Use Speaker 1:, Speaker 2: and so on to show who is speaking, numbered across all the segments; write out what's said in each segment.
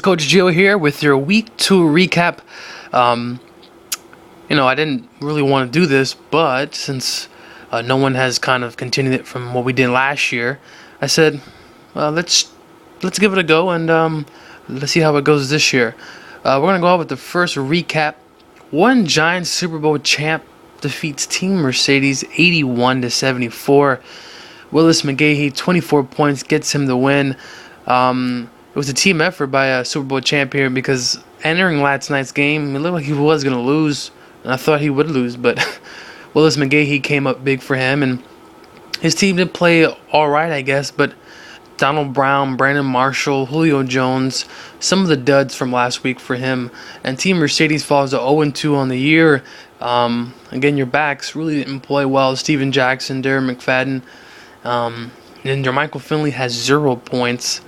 Speaker 1: Coach Gio here with your Week 2 recap. I didn't really want to do this, but since no one has kind of continued it from what we did last year, I said, well, let's give it a go and let's see how it goes this year. We're going to go out with the first recap. One Giants Super Bowl champ defeats Team Mercedes 81-74. Willis McGahee, 24 points, gets him the win. It was a team effort by a Super Bowl champ here because entering last night's game, it looked like he was going to lose, and I thought he would lose, but Willis McGahee came up big for him, and his team did play all right, I guess, but Donald Brown, Brandon Marshall, Julio Jones, some of the duds from last week for him, and Team Mercedes falls to 0-2 on the year. Again, your backs really didn't play well. Steven Jackson, Darren McFadden, and Jermichael Finley has 0 points.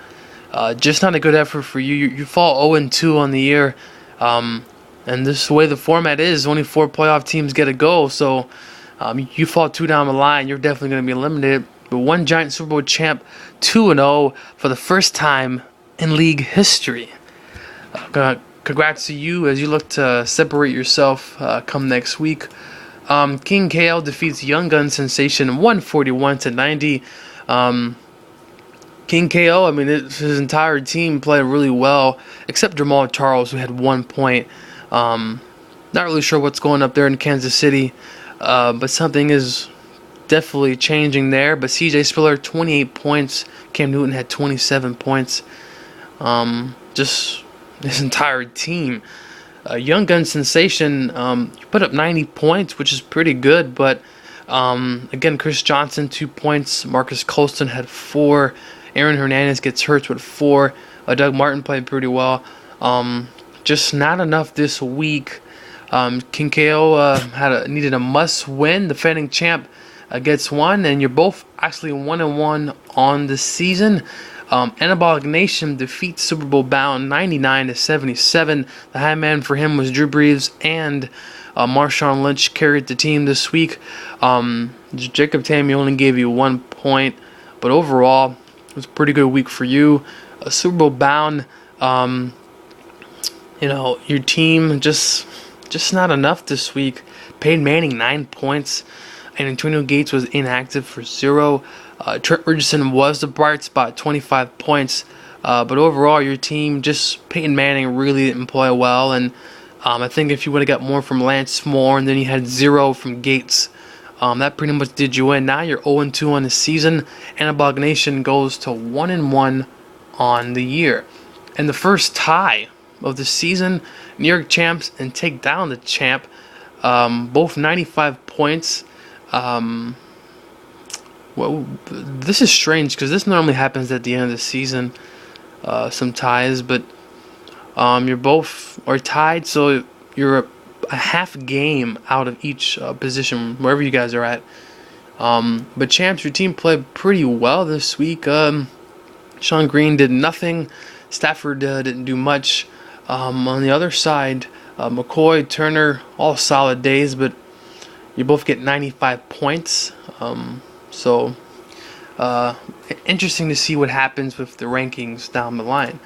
Speaker 1: Just not a good effort for you. You fall 0-2 on the year. And this is the way the format is. Only 4 playoff teams get a go. So you fall 2 down the line, you're definitely going to be eliminated. But one Giant Super Bowl champ, 2-0 for the first time in league history. Congrats to you as you look to separate yourself come next week. King KL defeats Young Gun Sensation 141-90. King KO, his entire team played really well, except Jamal Charles, who had 1 point. Not really sure what's going up there in Kansas City, but something is definitely changing there. But CJ Spiller, 28 points. Cam Newton had 27 points. Just his entire team. Young Gun Sensation, put up 90 points, which is pretty good, but again, Chris Johnson, 2 points. Marcus Colston had 4. Aaron Hernandez gets hurt with 4. Doug Martin played pretty well. Just not enough this week. King KO needed a must-win. Defending champ gets 1, and you're both actually 1-1 on the season. Anabolic Nation defeats Super Bowl bound 99-77. The high man for him was Drew Brees, and Marshawn Lynch carried the team this week. Jacob Tamme only gave you 1 point, but overall, it was a pretty good week for you. Super Bowl bound, your team just not enough this week. Peyton Manning, 9 points, and Antonio Gates was inactive for 0. Trent Richardson was the bright spot, 25 points. But overall, your team, just Peyton Manning really didn't play well. And I think if you would have got more from Lance Moore and then you had 0 from Gates, that pretty much did you in. Now you're 0-2 on the season. Anabolic Nation goes to 1-1 on the year. And the first tie of the season, New York champs and take down the champ. Both 95 points. Well, this is strange because this normally happens at the end of the season, some ties, but you're both are tied, so you're a half game out of each position, wherever you guys are at. But champs, your team played pretty well this week. Sean Green did nothing. Stafford didn't do much. On the other side, McCoy, Turner, all solid days, but you both get 95 points. So, interesting to see what happens with the rankings down the line.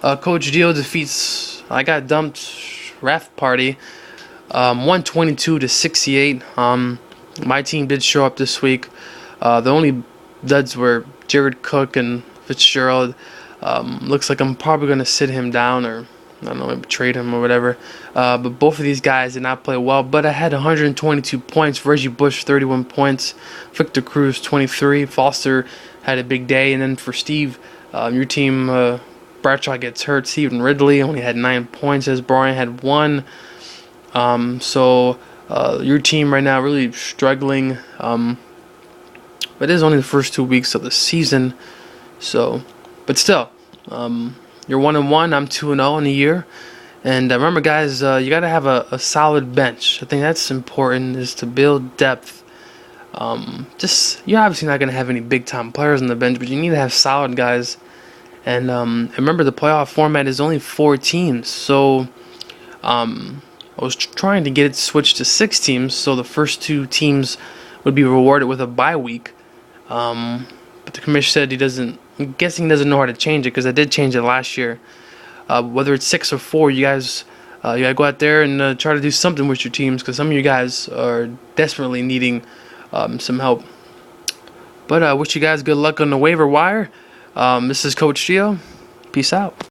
Speaker 1: Coach Gio defeats I Got Dumped Ref Party 122-68. My team did show up this week. The only duds were Jared Cook and Fitzgerald. Looks like I'm probably going to sit him down, or I don't know, maybe trade him or whatever. But both of these guys did not play well. But I had 122 points. Reggie Bush, 31 points. Victor Cruz, 23. Foster had a big day. And then for Steve, your team, Bradshaw gets hurt. Stephen Ridley only had 9 points, as Brian had 1. So your team right now really struggling. But it is only the first 2 weeks of the season. So, but still, you're 1-1. I'm 2-0 in a year. And remember, guys, you got to have a solid bench. I think that's important, is to build depth. You're obviously not going to have any big-time players on the bench, but you need to have solid guys. And remember, the playoff format is only 4 teams. So I was trying to get it switched to 6 teams, so the first 2 teams would be rewarded with a bye week. But the commissioner said I'm guessing he doesn't know how to change it, because I did change it last year. whether it's 6 or 4, you guys, you gotta go out there and try to do something with your teams, because some of you guys are desperately needing some help. But I wish you guys good luck on the waiver wire. This is Coach Gio. Peace out.